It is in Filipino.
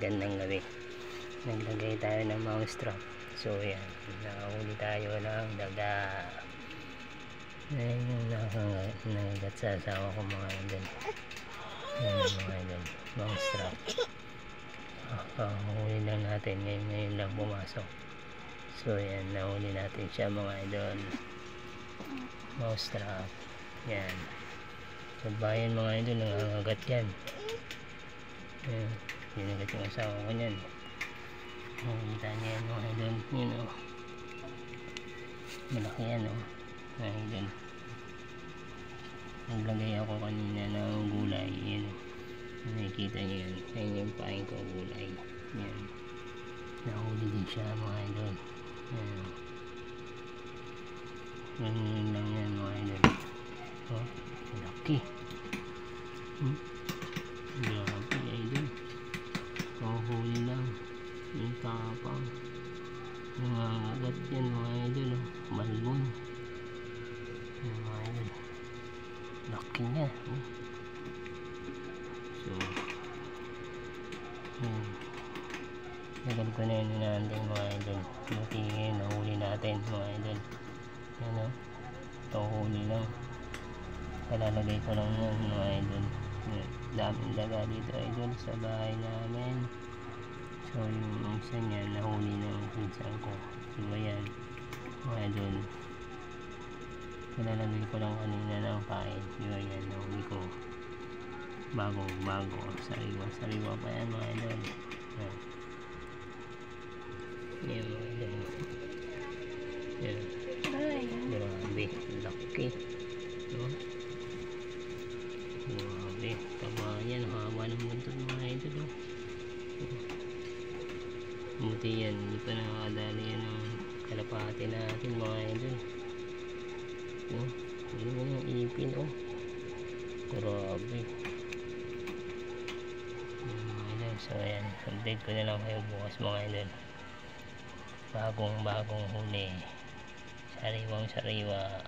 magandang gabi. Naglagay tayo ng mouse trap. So yan, nakahuli tayo ng daga. Ayan yung nakagat sa asawa ko mga idol. Ayan mga idol, mouse trap. Huli lang natin, ngayon lang pumasok. So yan, nahuli natin siya mga idol. Mouse trap. Yan. Sa bayan mga idol, nangangagat yan. Ayan, pinagat yung asawa ko yan. Nakikita niya yan mga idol. Yun o, malaki yan o mga idol. Naglagay ako kanina ng gulay. Yan o, nakikita niyo yan. Ayan yung pain ko, gulay. Yan, nahuli din siya mga idol. Yan, yun lang yan mga idol. O, malaki. Grabe idol, kahuli lang yung tapang, nangangagat yan mga idol. Malbon yan mga idol, laki niya. So yun, tagal ko na yun natin mga idol. Buti ngayon nahuli natin mga idol. Yan o, kahuli lang, palalagay ko lang yan mga idol. Daming daga dito idol sa bahay namin. So yung isa niya nahuli ng pinsan ko. Diba yan mga idol, palalagay ko lang kanina ng pain. Diba yan, nahuli ko bago sariwa pa yan mga idol. Yan mga idol, yan, grabe laki no? Grabe, taba yan, haba ng buntot mga idol. Buti yan, hindi pa nakakadali yan ng kalapati natin mga idol. Hindi mo yung ipin o, grabe mga idol. So ayan, update ko na lang kayo bukas mga idol. Bagong huli, sariwang sariwa.